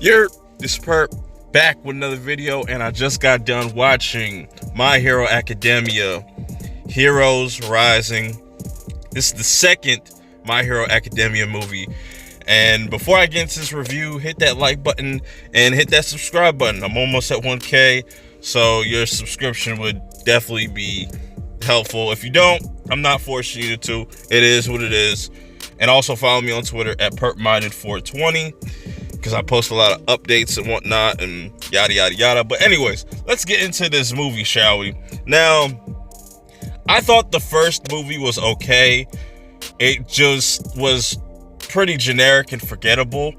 You're this perp back with another video, and I just got done watching My Hero Academia Heroes Rising. This is the second My Hero Academia movie. And before I get into this review, hit that like button and hit that subscribe button. I'm almost at 1K, so your subscription would definitely be helpful. If you don't, I'm not forcing you to. It is what it is. And also follow me on Twitter at perpminded420 because I post a lot of updates and whatnot and yada yada yada. But anyways, let's get into this movie, shall we? Now, I thought the first movie was okay. It just was pretty generic and forgettable.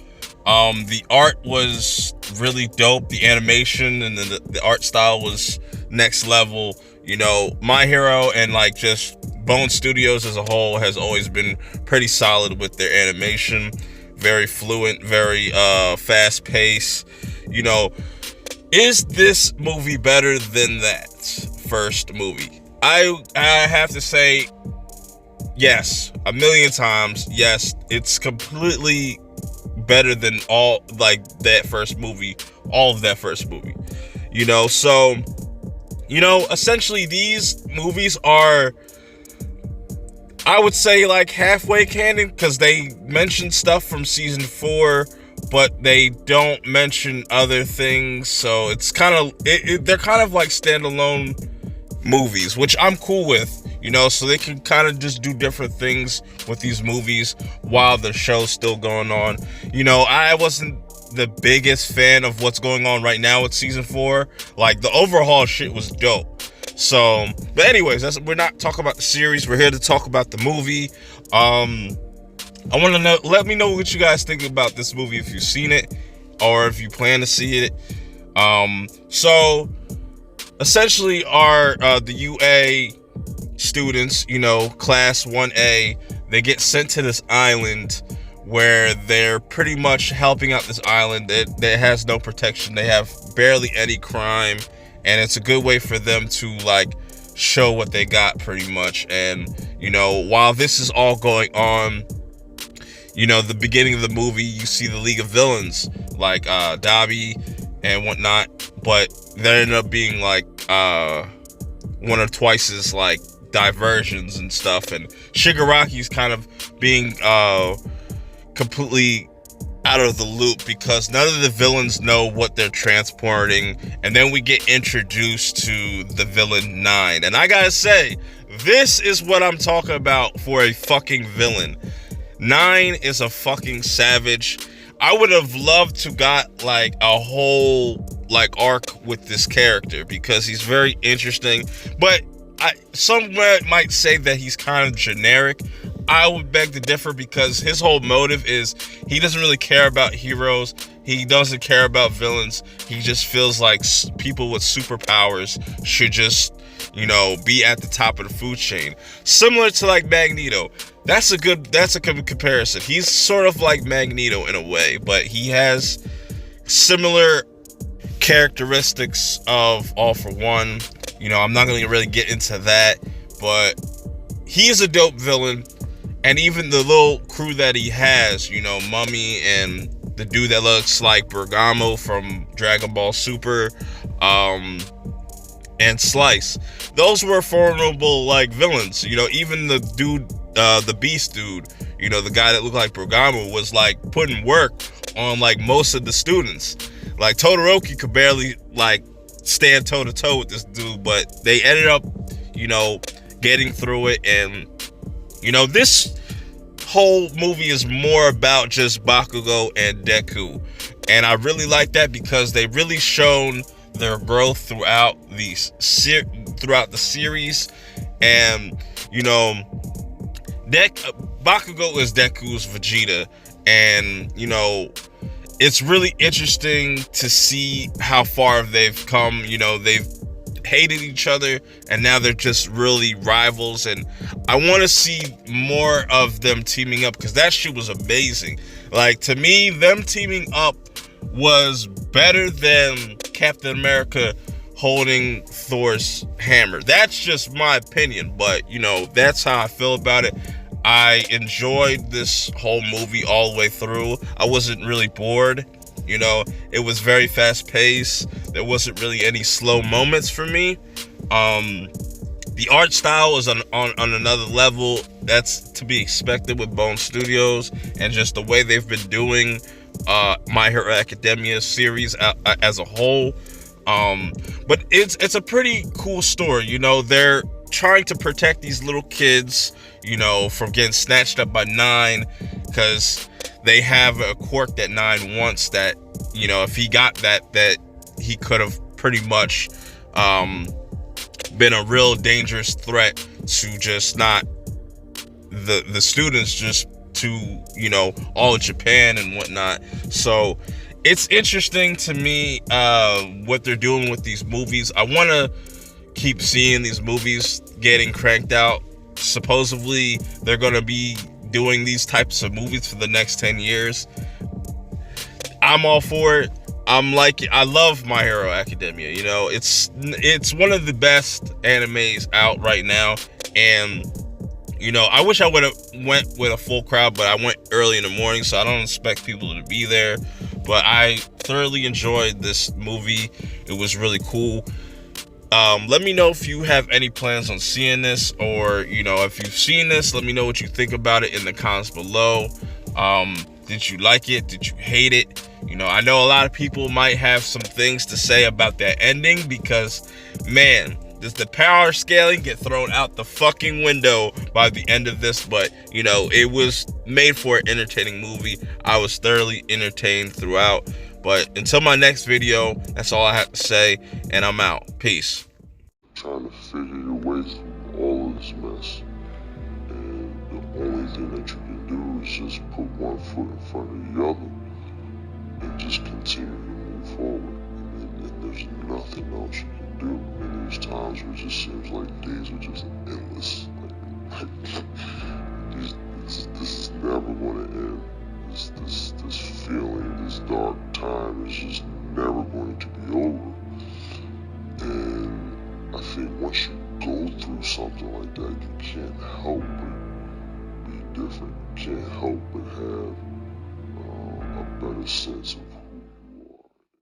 The art was really dope. The animation and the art style was next level. You know, My Hero and like just Bone Studios as a whole has always been pretty solid with their animation. Very fluent, very fast paced. You know, is this movie better than that first movie? I have to say yes, a million times. Yes, it's completely better than all of that first movie. You know, so essentially these movies are, I would say, like halfway canon because they mention stuff from season 4, but they don't mention other things. So it's kind of they're kind of like standalone movies, which I'm cool with. You know, so they can kind of just do different things with these movies while the show's still going on. You know, I wasn't the biggest fan of what's going on right now with season 4. Like, the overhaul shit was dope. So, but anyways, we're not talking about the series. We're here to talk about the movie. I want to know, let me know what you guys think about this movie if you've seen it or if you plan to see it. So essentially the UA students, you know, class 1A, they get sent to this island where they're pretty much helping out this island that has no protection. They have barely any crime, and it's a good way for them to like show what they got pretty much. And you know, while this is all going on, you know, the beginning of the movie, you see the League of Villains like Dabi and whatnot, but they end up being like one or twice as like diversions and stuff, and Shigaraki's kind of being completely out of the loop because none of the villains know what they're transporting. And then we get introduced to the villain 9, and I gotta say, this is what I'm talking about for a fucking villain. 9 is a fucking savage. I would have loved to got like a whole like arc with this character because he's very interesting, but some might say that he's kind of generic. I would beg to differ because his whole motive is he doesn't really care about heroes. He doesn't care about villains. He just feels like people with superpowers should just, you know, be at the top of the food chain. Similar to like Magneto. That's a good comparison. He's sort of like Magneto in a way, but he has similar characteristics of All For One. You know, I'm not going to really get into that, but he is a dope villain. And even the little crew that he has, you know, Mummy and the dude that looks like Bergamo from Dragon Ball Super, and Slice, those were formidable like villains. You know, even the dude, the Beast dude, you know, the guy that looked like Bergamo was like putting work on like most of the students. Like Todoroki could barely like stand toe to toe with this dude, but they ended up, you know, getting through it. And you know, this whole movie is more about just Bakugo and Deku, and I really like that because they really shown their growth throughout the series. And you know, Bakugo is Deku's Vegeta, and you know, it's really interesting to see how far they've come. You know, they've hated each other and now they're just really rivals, and I want to see more of them teaming up because that shit was amazing. Like, to me, them teaming up was better than Captain America holding Thor's hammer. That's just my opinion, but you know, that's how I feel about it. I enjoyed this whole movie all the way through. I wasn't really bored. You know, it was very fast paced. There wasn't really any slow moments for me. The art style is on another level. That's to be expected with Bone Studios, and just the way they've been doing My Hero Academia series as a whole. But it's a pretty cool story. You know, they're trying to protect these little kids, you know, from getting snatched up by Nine, because they have a quirk that Nine wants, that, you know, if he got that he could have pretty much been a real dangerous threat to just not the students, just to, you know, all of Japan and whatnot. So it's interesting to me what they're doing with these movies. I want to keep seeing these movies getting cranked out. Supposedly they're going to be doing these types of movies for the next 10 years. I'm all for it. I love My Hero Academia. You know, it's one of the best animes out right now. And, you know, I wish I would have went with a full crowd, but I went early in the morning, so I don't expect people to be there. But I thoroughly enjoyed this movie. It was really cool. Let me know if you have any plans on seeing this, or, you know, if you've seen this, let me know what you think about it in the comments below. Did you like it? Did you hate it? You know, I know a lot of people might have some things to say about that ending, because, man, does the power scaling get thrown out the fucking window by the end of this. But, you know, it was made for an entertaining movie. I was thoroughly entertained throughout. But until my next video, that's all I have to say, and I'm out. Peace. Trying to figure your way through all of this mess, and the only thing that you can do is just put one foot in front of the other and just continue to move forward. And there's nothing else you can do. And there's times where it just seems like days are just endless. This is never going to end. This feeling, this dark time is just never going to be over. And I think once you go through something like that, you can't help but be different. You can't help but have a better sense of